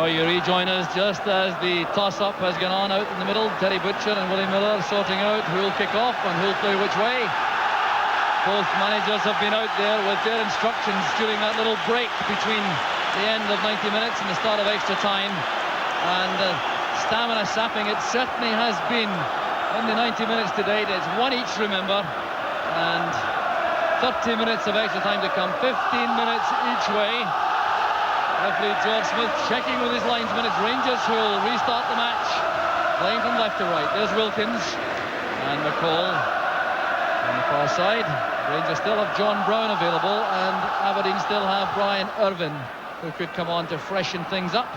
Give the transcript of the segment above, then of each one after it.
So you rejoin us just as the toss-up has gone on out in the middle. Terry Butcher and Willie Miller sorting out who'll kick off and who'll play which way. Both managers have been out there with their instructions during that little break between the end of 90 minutes and the start of extra time. And stamina sapping it certainly has been in the 90 minutes to date. It's one each, remember, and 30 minutes of extra time to come, 15 minutes each way. Referee George Smith checking with his linesman. It's Rangers who will restart the match, playing from left to right. There's Wilkins and McCall on the far side. Rangers still have John Brown available, and Aberdeen still have Brian Irvine, who could come on to freshen things up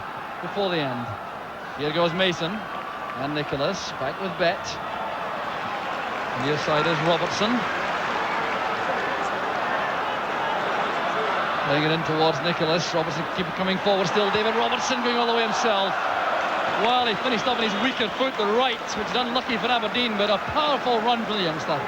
before the end. Here goes Mason and Nicholas, back with Bett. Near side is Robertson. Playing it in towards Nicholas. Robertson keep coming forward still. David Robertson going all the way himself. Well, he finished off on his weaker foot, the right, which is unlucky for Aberdeen, but a powerful run from the youngster.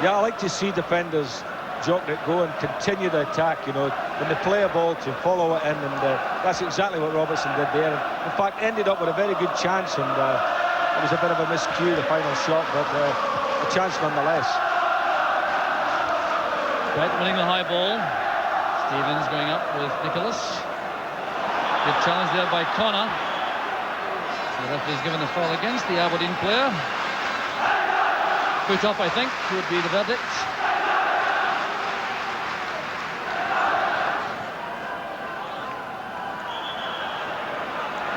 Yeah, I like to see defenders jock it, go and continue the attack, you know, when they play a ball to follow it in, and that's exactly what Robertson did there. And in fact, ended up with a very good chance, and it was a bit of a miscue, the final shot, but a chance nonetheless. Bett winning the high ball. Stevens going up with Nicholas. Good challenge there by Connor. The referee's given the foul against the Aberdeen player. Foot up, I think, would be the verdict.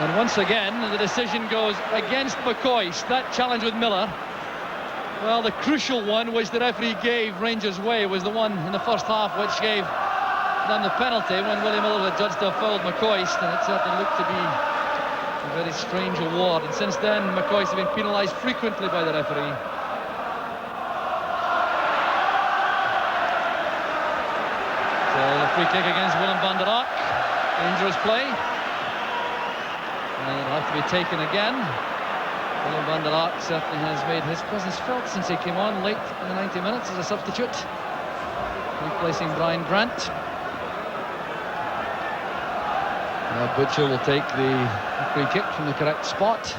And once again, the decision goes against McCoist. That challenge with Miller, well, the crucial one which the referee gave Rangers' way was the one in the first half which gave them the penalty when Willie Miller had judged to have fouled McCoist, and it certainly looked to be a very strange award. And since then, McCoist has been penalised frequently by the referee. So the free kick against Willem van der Ark. Dangerous play. And it'll have to be taken again. Willem van der Ark certainly has made his presence felt since he came on late in the 90 minutes as a substitute, replacing Brian Grant. Now Butcher will take the free kick from the correct spot.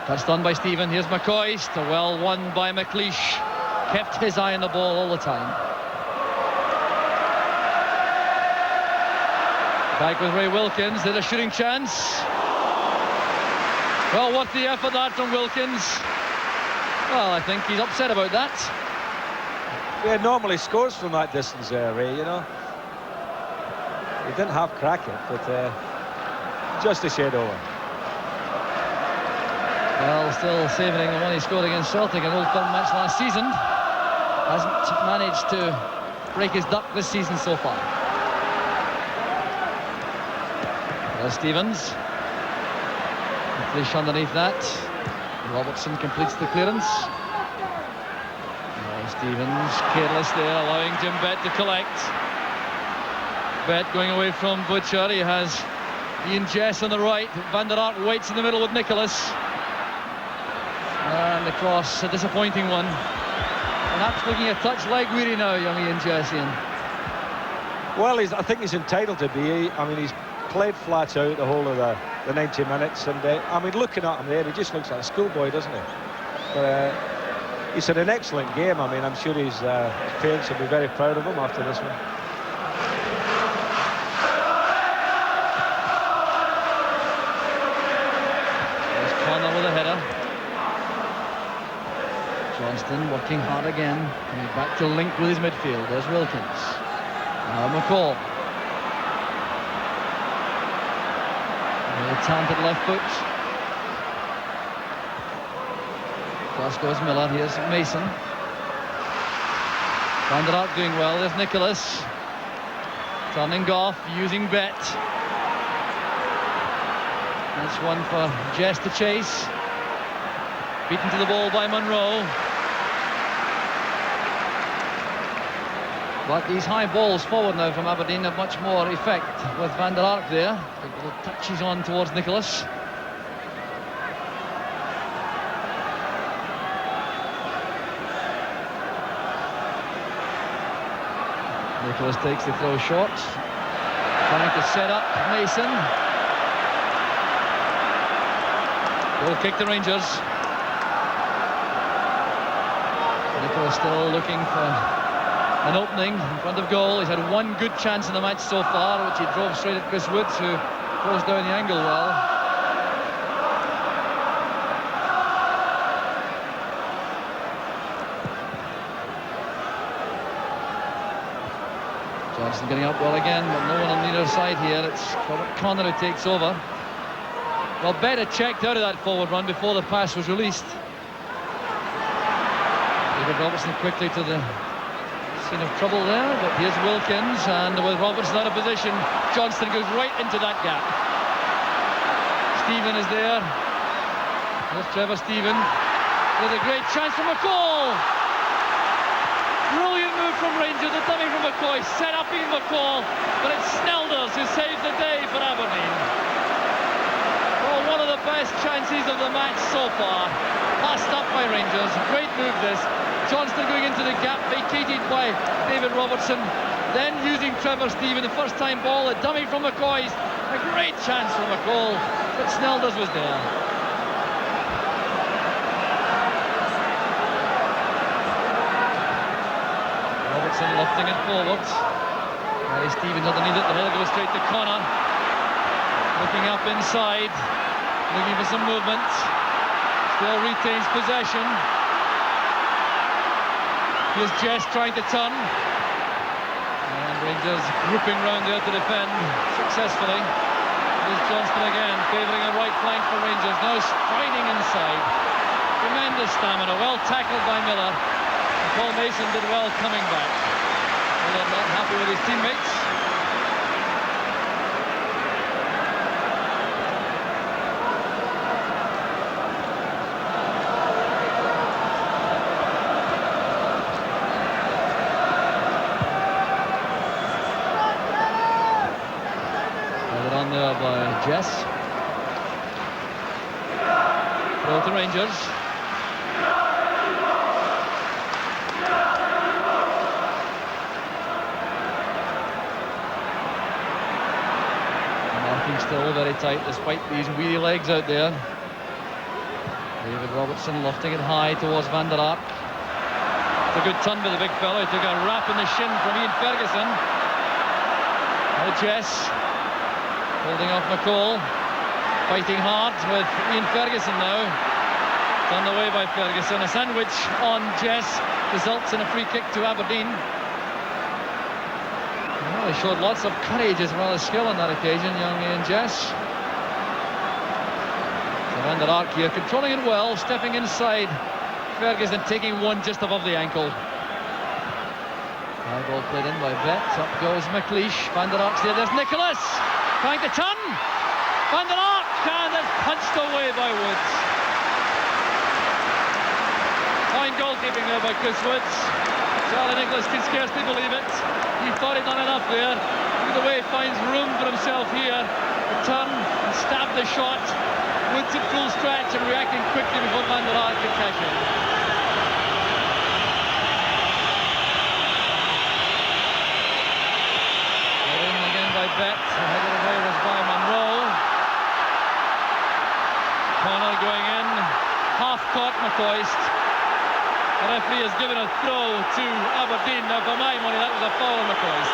Touched on by Stephen. Here's McCoist. Well won by McLeish. Kept his eye on the ball all the time. Back with Ray Wilkins. Did a shooting chance. Well, what the effort that from Wilkins. Well, I think he's upset about that. Yeah, normally scores from that distance, Ray, you know. He didn't half crack it, but just a shade over. Well, still savouring the one he scored against Celtic, an Old Firm match last season. Hasn't managed to break his duck this season so far. There's Stevens. McLeish underneath that. Robertson completes the clearance. Stevens careless there, allowing Jim Bett to collect. Bett going away from Butcher. He has Ian Jess on the right. Van der Ark waits in the middle with Nicholas. And the cross, a disappointing one. Perhaps looking a touch leg weary now, young Ian Jess. Well, I think he's entitled to be. I mean, he's played flat out the whole of the 90 minutes, and I mean, looking at him there, he just looks like a schoolboy, doesn't he? But he's had an excellent game. I mean, I'm sure his parents will be very proud of him after this one. There's Connor with a header. Johnston working hard again. Coming back to link with his midfield. There's Wilkins. Now McCall. Really talented left foot. Cross goes Miller. Here's Mason. Van der Ark doing well. There's Nicholas. Turning Gough, using Bett. That's one for Jess to chase. Beaten to the ball by Munro. But these high balls forward now from Aberdeen have much more effect with Van der Ark there. Big little touches on towards Nicholas. Nicholas takes the throw short, trying to set up Mason. Goal kick the Rangers. Nicholas still looking for an opening in front of goal. He's had one good chance in the match so far, which he drove straight at Chris Woods, who closed down the angle well. Johnston getting up well again, but no one on either side here. It's Connor who takes over. Well, Bett had checked out of that forward run before the pass was released. David Robertson quickly to the scene of trouble there, but here's Wilkins, and with Robertson out of position, Johnston goes right into that gap. Stephen is there. Here's Trevor Stephen with a great chance for McCall. Brilliant move from Rangers, the dummy from McCoist, set up in McCall, but it's Snelders who saves the day for Aberdeen. Well, one of the best chances of the match so far. Passed up by Rangers, great move this. Johnston going into the gap, vacated by David Robertson, then using Trevor Stephen, the first time ball, a dummy from McCoist, a great chance for McCall, but Snelders was there. Robertson lofting it forward. Gary Stevens underneath it, the ball goes straight to Connor. Looking up inside, looking for some movement. Still retains possession. Here's Jess trying to turn. And Rangers grouping round there to defend successfully. Here's Johnston again, favouring a right flank for Rangers. Now striding inside. Tremendous stamina, well tackled by Miller. And Paul Mason did well coming back. Miller not happy with his teammates. There by Jess. Throw to Rangers. Marking still very tight despite these weedy legs out there. David Robertson lofting it high towards Van der Ark. It's a good turn by the big fellow. He took a rap in the shin from Ian Ferguson. Now Jess. Holding off McCall, fighting hard with Ian Ferguson now. Turned away by Ferguson. A sandwich on Jess results in a free kick to Aberdeen. Well, he showed lots of courage as well as skill on that occasion, young Ian Jess. So Van der Ark here controlling it well, stepping inside Ferguson, taking one just above the ankle. High ball played in by Bett. Up goes McLeish. Van der Ark's there. There's Nicholas. Trying to turn. Van der Ark, and it's punched away by Woods. Fine goalkeeping there by Chris Woods. Charlie Nicholas can scarcely believe it. He thought he'd done enough there. Either way, he finds room for himself here. To turn and stab the shot. Woods at full stretch and reacting quickly before Van der Ark could cash in. Bett, headed away was by Munro. Connor going in, half caught McCoist. The referee has given a throw to Aberdeen. Now for my money that was a foul on McCoist.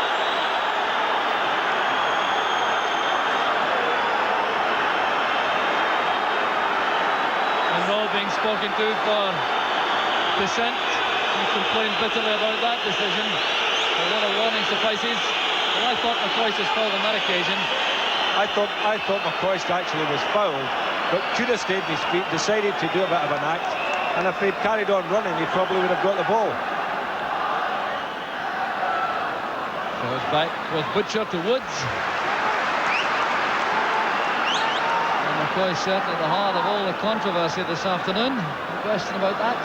Munro being spoken to for dissent. He complained bitterly about that decision. A lot of warning suffices. Well, I thought McCoist was fouled on that occasion. I thought McCoist actually was fouled, but could have stayed on his feet, decided to do a bit of an act, and if he'd carried on running, he probably would have got the ball. Goes back with Butcher to Woods. And McCoist certainly at the heart of all the controversy this afternoon. No question about that.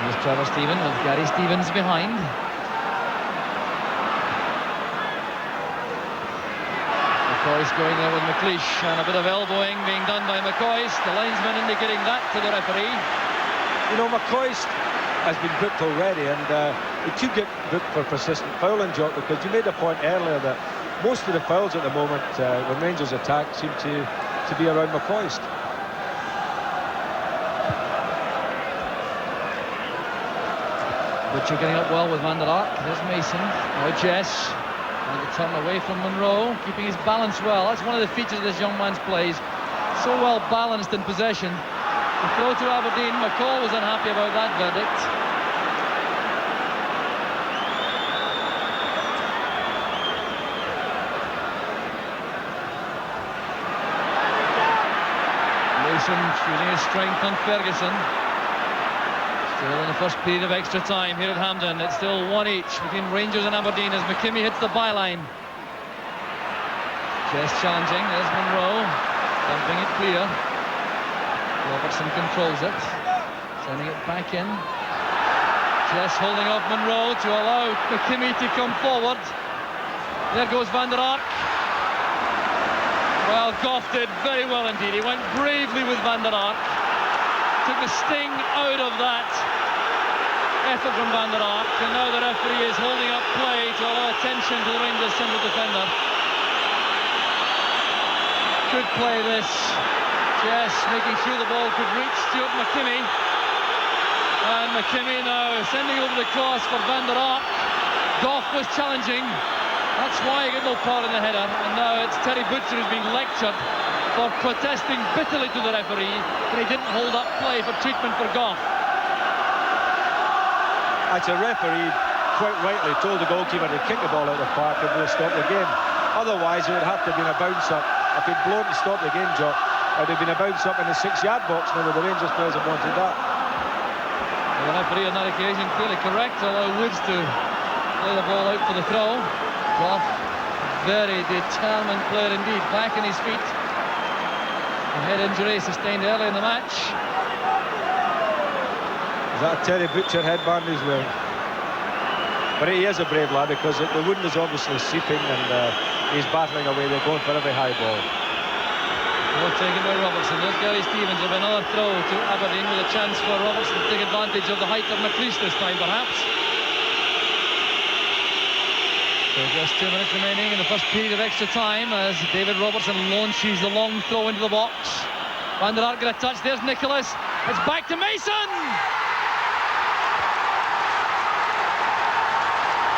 Here's Trevor Stephen with Gary Stevens behind. McCoist going there with McLeish, and a bit of elbowing being done by McCoist. The linesman indicating that to the referee. You know, McCoist has been booked already, and he could get booked for persistent fouling, Jock, because you made a point earlier that most of the fouls at the moment when Rangers attack seem to be around McCoist. Butcher getting up well with Van der Ark. There's Mason. Now Jess. And the turn away from Munro, keeping his balance well. That's one of the features of this young man's plays. So well balanced in possession. The throw to Aberdeen. McCall was unhappy about that verdict. Mason using his strength on Ferguson. Still in the first period of extra time here at Hampden. It's still 1 each between Rangers and Aberdeen as McKimmie hits the byline. Jess challenging. There's Munro. Dumping it clear. Robertson controls it. Sending it back in. Jess holding off Munro to allow McKimmie to come forward. There goes Van der Ark. Well, Gough did very well indeed. He went bravely with Van der Ark. Took the sting out of that effort from Van der Ark, and now the referee is holding up play to allow attention to the Rangers central defender. Good play this. Jess making sure the ball could reach Stuart McKimmie, and McKimmie now sending over the cross for Van der Ark. Gough was challenging. That's why he got no part in the header, and now it's Terry Butcher who's being lectured for protesting bitterly to the referee that he didn't hold up play for treatment for Gough. It's a referee quite rightly told the goalkeeper to kick the ball out of the park and we'll stop the game. Otherwise it would have to have been a bounce up. If he'd blown to stop the game, Jock, it would have been a bounce up in the 6-yard box. Now the Rangers players have wanted that. The referee on that occasion clearly correct to allow Woods to play the ball out for the throw. Gough, very determined player indeed, back on his feet. A head injury sustained early in the match. Is that a Terry Butcher headband he's wearing? But he is a brave lad because the wound is obviously seeping and he's battling away. They're going for every high ball. Ball taken by Robertson. There's Gary Stevens with another throw to Aberdeen with a chance for Robertson to take advantage of the height of McLeish this time perhaps. So just 2 minutes remaining in the first period of extra time as David Robertson launches the long throw into the box. Van der Ark get a touch. There's Nicholas. It's back to Mason.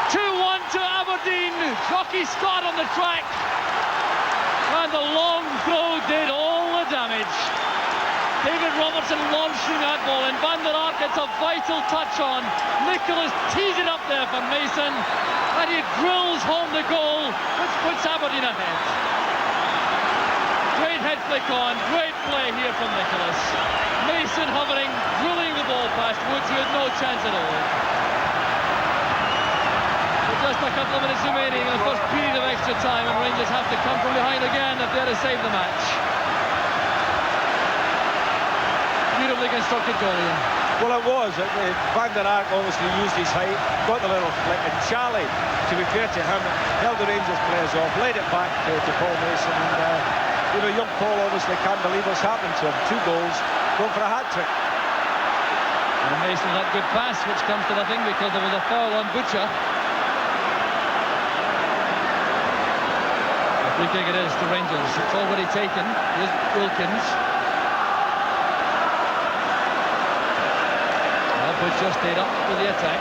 2-1 to Aberdeen. Jockey Scott on the track. And the long throw did all the damage. David Robertson launching that ball in. Van der Ark gets a vital touch on. Nicholas tees it up there for Mason. And he drills home the goal, which puts Aberdeen ahead. Great head flick on, great play here from Nicholas. Mason hovering, drilling the ball past Woods, who had no chance at all. With just a couple of minutes remaining in the first period of extra time, and Rangers have to come from behind again if they're to save the match. Beautifully constructed goal, Ian. Well, it was. Van der Ark obviously used his height, got the little flick, and Charlie, to be fair to him, held the Rangers players off, laid it back to Paul Mason, and you know, young Paul obviously can't believe what's happened to him. 2 goals, going for a hat-trick. And Mason that good pass, which comes to nothing because there was a foul on Butcher. A free kick it is to Rangers. It's already taken. Here's Wilkins. Butcher stayed up with the attack.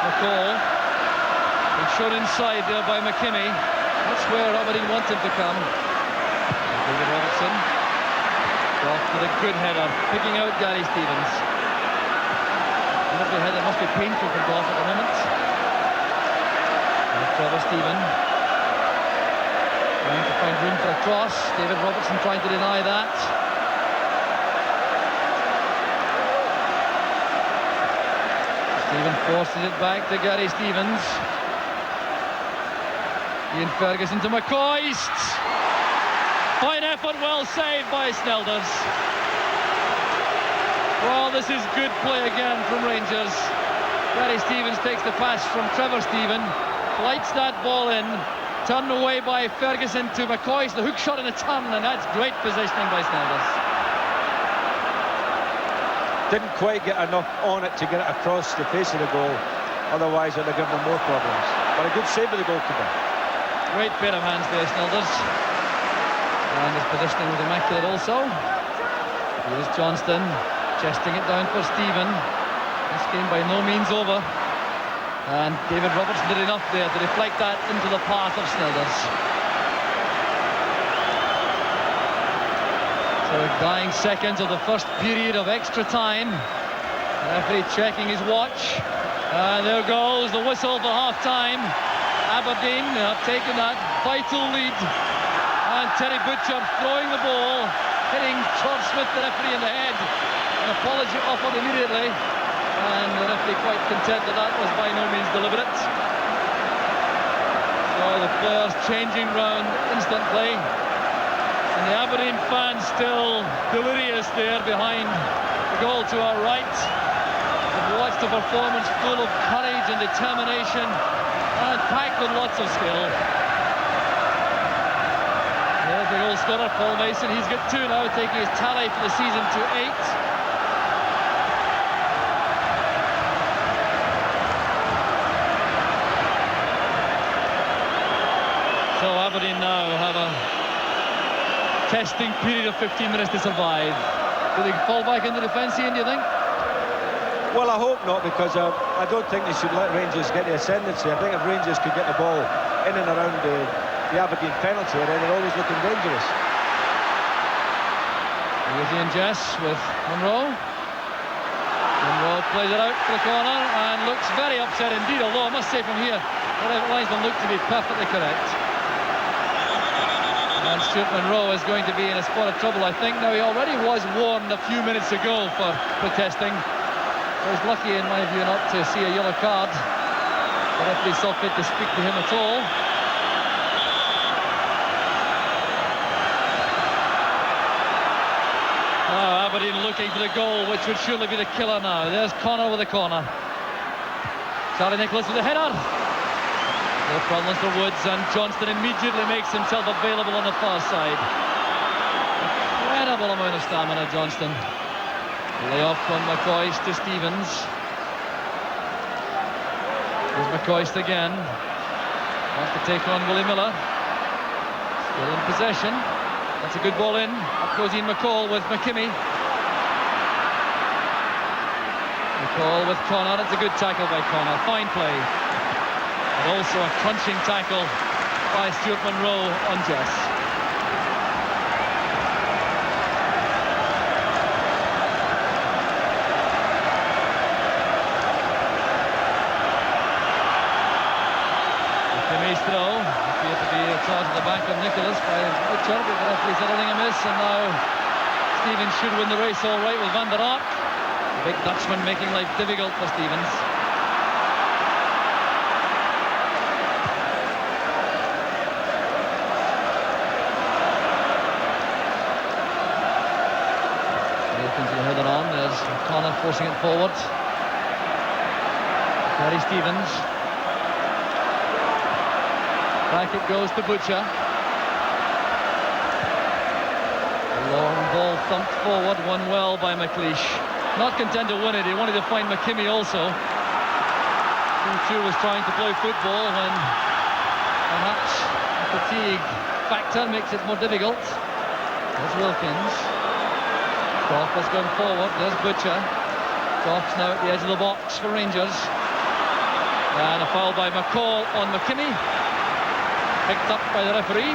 McCall being shot inside there by McKimmie. That's where Aberdeen wanted to come. David Robertson off with a good header, picking out Gary Stevens. Lovely header, must be painful for Gough at the moment. And Trevor Stephen trying to find room for a cross. David Robertson trying to deny that. Stephen forces it back to Gary Stevens. Ian Ferguson to McCoist. Fine effort, well saved by Snelders. Well, this is good play again from Rangers. Gary Stevens takes the pass from Trevor Stephen, flights that ball in, turned away by Ferguson to McCoist. The hook shot in a turn, and that's great positioning by Snelders. Didn't quite get enough on it to get it across the face of the goal. Otherwise, it would have given them more problems. But a good save of the goalkeeper. Great pair of hands there, Snelders. And his positioning was immaculate also. Here's Johnston, chesting it down for Stephen. This game by no means over. And David Robertson did enough there to deflect that into the path of Snelders. So dying seconds of the first period of extra time. The referee checking his watch. And there goes the whistle for half-time. Aberdeen have taken that vital lead. And Terry Butcher throwing the ball, hitting George Smith, the referee, in the head. An apology offered immediately. And the referee quite content that that was by no means deliberate. So the players changing round instantly. And the Aberdeen fans still delirious there behind the goal to our right. We've watched a performance full of courage and determination and packed with lots of skill. There's the goal scorer, Paul Mason. He's got 2 now, taking his tally for the season to 8. So Aberdeen now have a testing period of 15 minutes to survive. Do they fall back into defence, Ian, do you think? Well, I hope not, because I don't think they should let Rangers get the ascendancy. I think if Rangers could get the ball in and around the Aberdeen penalty area, they're always looking dangerous. Here's Ian Jess with Munro. Munro plays it out for the corner and looks very upset indeed, although I must say from here, the linesman looked to be perfectly correct. And Stuart Munro is going to be in a spot of trouble, I think. Now, he already was warned a few minutes ago for protesting. He was lucky, in my view, not to see a yellow card. The referee saw fit to speak to him at all. Now, Aberdeen looking for the goal, which would surely be the killer now. There's Connor with the corner. Charlie Nicholas with the header. No problems for Woods, and Johnston immediately makes himself available on the far side. Incredible amount of stamina, Johnston. Layoff from McCoist to Stevens. Here's McCoist again. Wants to take on Willie Miller. Still in possession. That's a good ball in. Up goes Ian McCall with McKimmie. McCall with Connor. It's a good tackle by Connor. Fine play. And also a crunching tackle by Stuart Munro on Jess. McKimmie's throw appeared to be a charge at the back of Nicholas by Butcher, but the referee said everything amiss, and now Stevens should win the race all right with Van der Ark. The big Dutchman making life difficult for Stevens. There's Connor forcing it forward. Gary Stevens. Back it goes to Butcher. A long ball thumped forward, won well by McLeish. Not content to win it, he wanted to find McKimmie also. Munro was trying to play football when perhaps the fatigue factor makes it more difficult. There's Wilkins. Gough has gone forward. There's Butcher. Gough's now at the edge of the box for Rangers. And a foul by McCall on McKimmie. Picked up by the referee.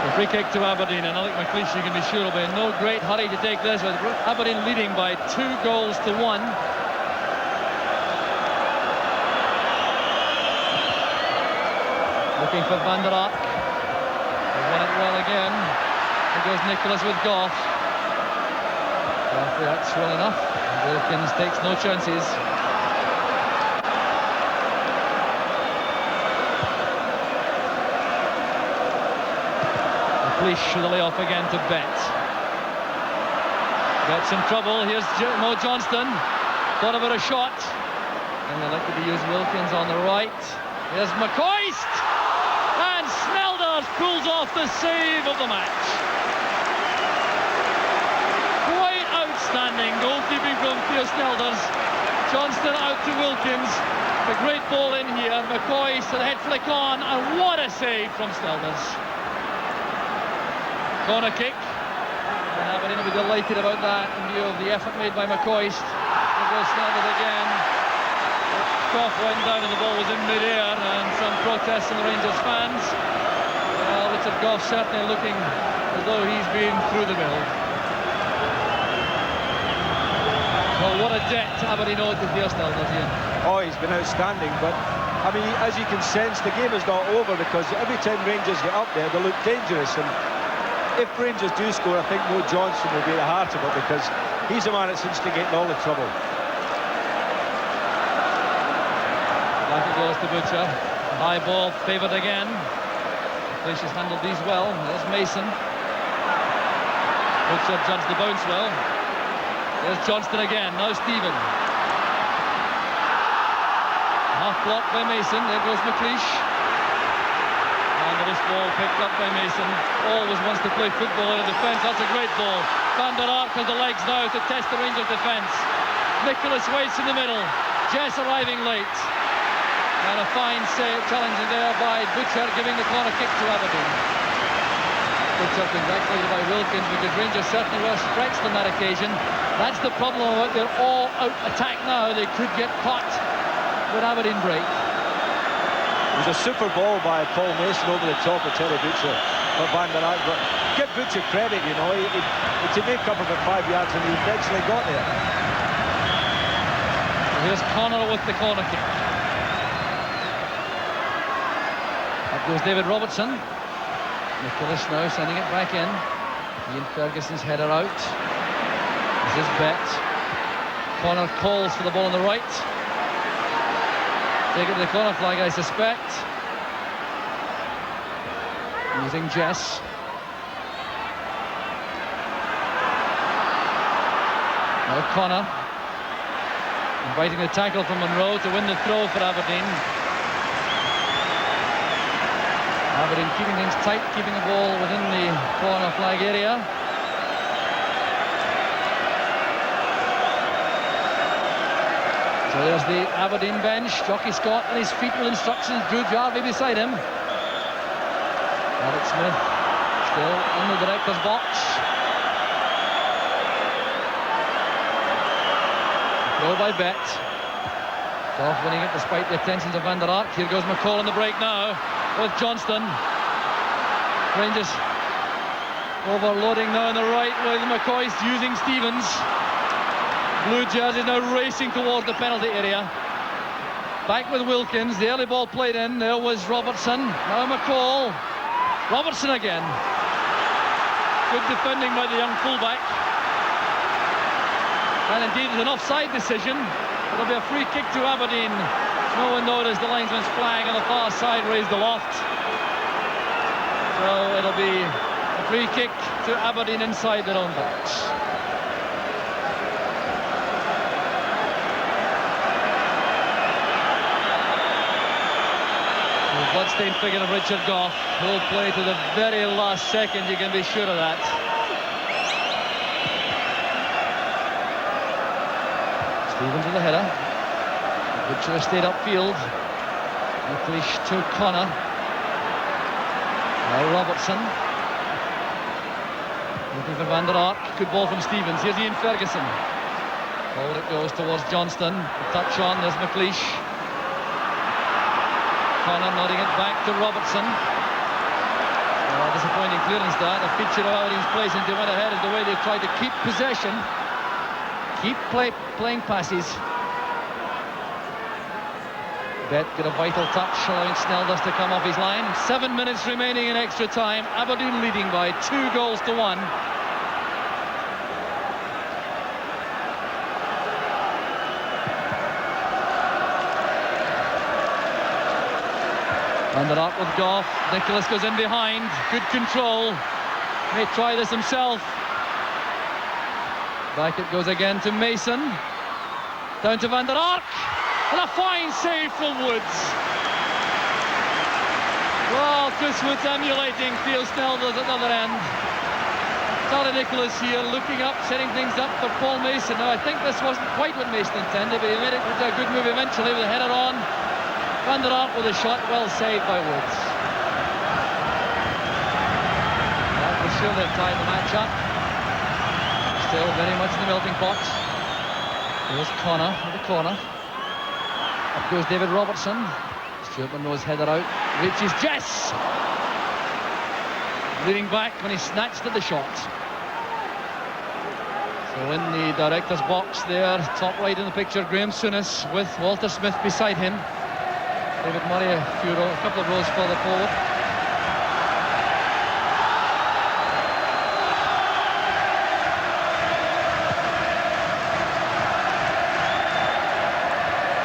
The free kick to Aberdeen, and Alec McLeish, you can be sure, will be in no great hurry to take this, with Aberdeen leading by 2-1. Looking for Van der Ark. They won it well again. There goes Nicholas with Gough. Gough reacts well enough. Wilkins takes no chances. McLeish with the layoff again to Bett. Bett's in trouble. Here's Mo Johnston. Thought about a shot. And elected to use Wilkins on the right. Here's McCoist. And Snelders pulls off the save of the match. Quite outstanding goalkeeping from Snelders. Johnston out to Wilkins. A great ball in here. McCoist and head flick on, and what a save from Snelders. Corner kick. And Aberdeen will be delighted about that in view of the effort made by McCoist. There goes Snelders again. Gough went down and the ball was in mid-air, and some protests from the Rangers fans. Well, Richard Gough certainly looking as though he's been through the mill. Well, what a debt Aberdeen owed to Snelders here. Oh, he's been outstanding, but I mean, as you can sense, the game is not over, because every time Rangers get up there, they look dangerous. And if Rangers do score, I think Mo Johnston will be at the heart of it, because he's the man that seems to get in all the trouble. Back it goes to Butcher. High ball favoured again. McLeish has handled these well. There's Mason. Butcher judged the bounce well. There's Johnston again. Now Stephen. Half blocked by Mason. There goes McLeish. And this ball picked up by Mason. Always wants to play football in the defence. That's a great ball. Van der Ark has the legs now to test the Rangers defence. Nicholas waits in the middle. Jess arriving late. And a fine save, challenge there by Butcher, giving the corner kick to Aberdeen. Butcher congratulated by Wilkins, because Rangers certainly were stretched on that occasion. That's the problem about they're all out attack now. They could get caught with Aberdeen break. It was a super ball by Paul Mason over the top of Terry Butcher. But Van der Ark, but give Butcher credit, you know, to make up about 5 yards, and he eventually got there. Here's Connor with the corner kick. Up goes David Robertson. McLeish now sending it back in. Ian Ferguson's header out. This is Bett. Connor calls for the ball on the right. Take it to the corner flag, I suspect. Using Jess. Now Connor. Inviting the tackle from Munro to win the throw for Aberdeen. Aberdeen keeping things tight, keeping the ball within the corner flag area. So there's the Aberdeen bench. Jockey Scott on his feet with instructions. Drew Jarvie beside him. Alex Smith still in the director's box. Throw by Bett. Gough winning it despite the attentions of Van der Ark. Here goes McCall on the break now with Johnston. Rangers overloading now on the right with McCoist using Stevens. Blue jersey now racing towards the penalty area. Back with Wilkins. The early ball played in. There was Robertson. Now McCall. Robertson again. Good defending by the young fullback. And indeed it's an offside decision. It'll be a free kick to Aberdeen. No one noticed the linesman's flag on the far side raised aloft. So it'll be a free kick to Aberdeen inside their own box. The bloodstained figure of Richard Gough will play to the very last second, you can be sure of that. Stevens with the header. Butcher stayed upfield. McLeish to Connor. Now Robertson. Looking for Van der Ark. Good ball from Stevens. Here's Ian Ferguson. Forward it goes towards Johnston. A touch on. There's McLeish. Connor nodding it back to Robertson. Disappointing clearance that. A feature of Aberdeen's play since they went ahead is the way they tried to keep possession. Keep playing passes. Bett got a vital touch, allowing Snelders to come off his line. 7 minutes remaining in extra time. Aberdeen leading by 2 goals to 1. Van der Ark with Gough. Nicholas goes in behind. Good control. May try this himself. Back it goes again to Mason. Down to Van der Ark. And a fine save from Woods. Well, Chris Wood's emulating Theo Snelders at the other end. Charlie Nicholas here looking up, setting things up for Paul Mason. Now I think this wasn't quite what Mason intended, but he made it into a good move eventually with a header on. Van der Ark with a shot, well saved by Woods. That will surely have tied the match up. Still very much in the melting pot. Here's Connor with the corner. Up goes David Robertson. Stuart Munro's header out. Reaches Jess. Leaning back when he snatched at the shot. So in the director's box there, top right in the picture, Graham Souness with Walter Smith beside him. David Murray a couple of rows further forward.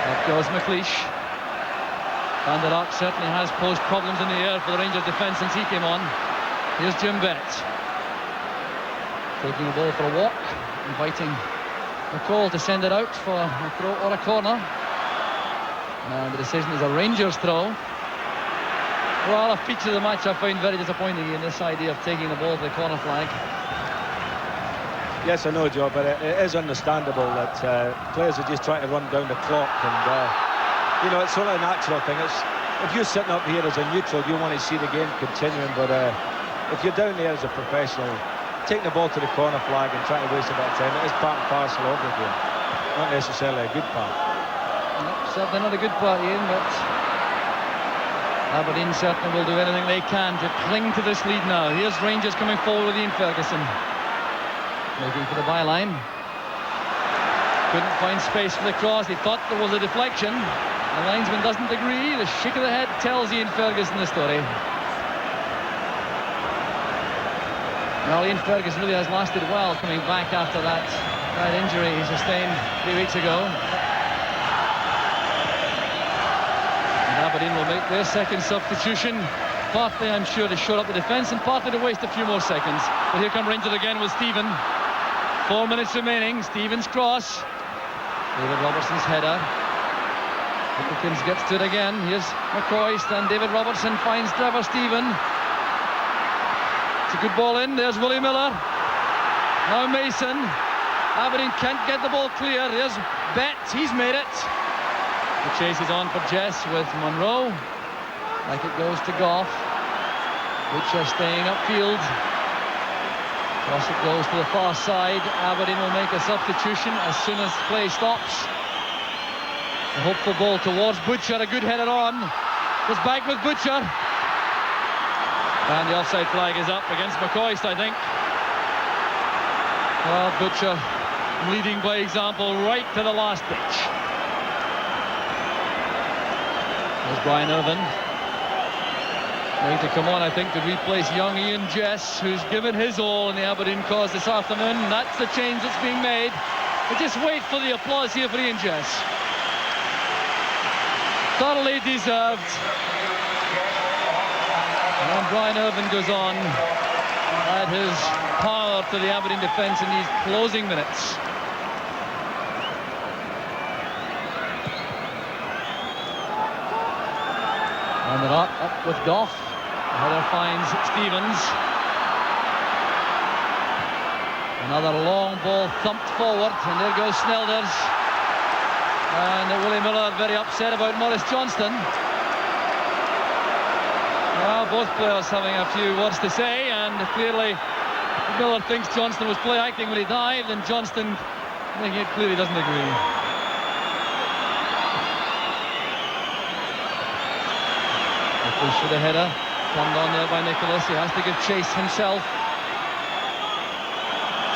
Up goes McLeish. Van der Ark certainly has posed problems in the air for the Rangers defence since he came on. Here's Jim Bett. Taking the ball for a walk, inviting McCall to send it out for a throw or a corner. And the decision is a Rangers throw. Well, a feature of the match I find very disappointing in this idea of taking the ball to the corner flag. Yes, I know, Joe, but it is understandable that players are just trying to run down the clock, and you know, it's sort of a natural thing. If you're sitting up here as a neutral, you want to see the game continuing, but if you're down there as a professional, taking the ball to the corner flag and trying to waste a bit of time, it is part and parcel of the game. Not necessarily a good part. No, certainly not a good part, Ian, but Aberdeen certainly will do anything they can to cling to this lead now. Here's Rangers coming forward with Ian Ferguson. Looking for the byline. Couldn't find space for the cross. He thought there was a deflection. The linesman doesn't agree. The shake of the head tells Ian Ferguson the story. Well, Ian Ferguson really has lasted well coming back after that bad injury he sustained 3 weeks ago. And Aberdeen will make their second substitution. Partly, I'm sure, to shore up the defence and partly to waste a few more seconds. But here come Rangers again with Stephen. 4 minutes remaining. Stephen's cross. David Robertson's header. Wilkins gets to it again. Here's McCoist, and David Robertson finds Trevor Stephen. It's a good ball in. There's Willie Miller. Now Mason. Aberdeen can't get the ball clear. There's Bett. He's made it. The chase is on for Jess with Munro. Like it goes to Gough. Butcher staying upfield. Cross it goes to the far side. Aberdeen will make a substitution as soon as play stops. A hopeful ball towards Butcher. A good header on. Goes back with Butcher. And the offside flag is up against McCoist, I think. Well, Butcher leading by example right to the last pitch. There's Brian Irvine. Going to come on, I think, to replace young Ian Jess, who's given his all in the Aberdeen cause this afternoon. And that's the change that's being made. But just wait for the applause here for Ian Jess. Thoroughly deserved. And Brian Irvine goes on at his power to the Aberdeen defence in these closing minutes. And they're up with Gough. The header finds Stevens. Another long ball thumped forward, and there goes Snelders. And Willie Miller very upset about Maurice Johnston. Well, both players having a few words to say, and clearly Miller thinks Johnston was play acting when he dived, and Johnston making it clear he doesn't agree. Push for the header, turned on there by Nicholas. He has to give chase himself.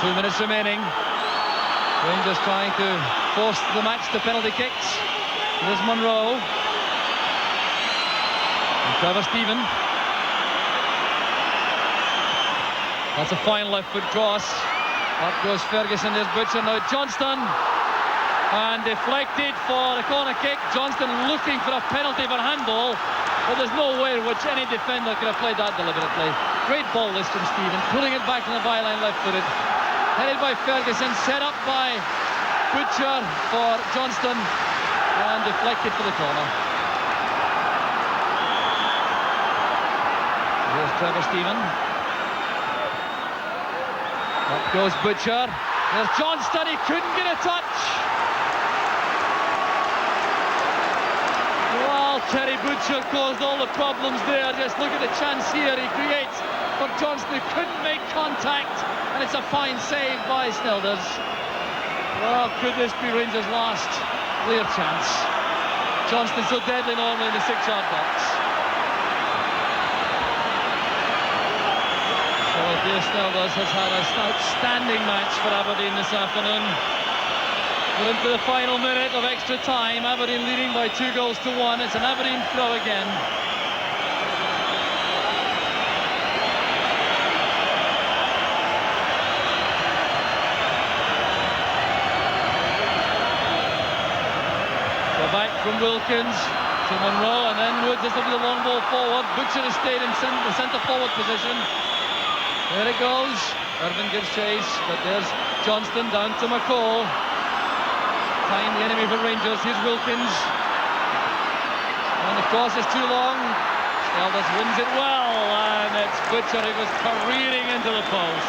2 minutes remaining. Rangers trying to force the match to penalty kicks. There's Munro. And Trevor Stephen. That's a fine left foot cross. Up goes Ferguson. There's Butcher. Now Johnston. And deflected for the corner kick. Johnston looking for a penalty for handball. But there's no way in which any defender could have played that deliberately. Great ball this from Stephen, putting it back on the byline left-footed. Headed by Ferguson, set up by Butcher for Johnston, and deflected for the corner. Trevor Stephen. Up goes Butcher. There's Johnston, he couldn't get a touch. Well, Terry Butcher caused all the problems there. Just look at the chance here he creates. But Johnston couldn't make contact, and it's a fine save by Snelders. Well, could this be Rangers' last clear chance? Johnston so deadly normally in the 6-yard box. So Dave Snelders has had an outstanding match for Aberdeen this afternoon. We're into the final minute of extra time. Aberdeen leading by 2-1. It's an Aberdeen throw again. Back from Wilkins to Munro, and then Woods has looked at the long ball forward. Butcher has stayed in the centre forward position. There it goes. Irvine gives chase, but there's Johnston down to McCall. Time the enemy for Rangers. Here's Wilkins. And the cross is too long. Snelders wins it well, and it's Butcher who goes careering into the post.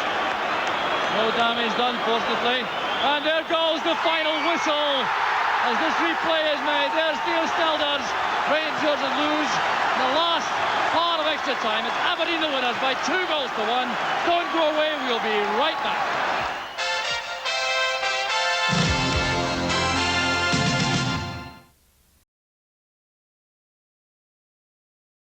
No damage done, fortunately. And there goes the final whistle. As this replay is made, there's Snelders. Rangers lose the last part of extra time. It's Aberdeen the winners by 2-1. Don't go away, we'll be right back.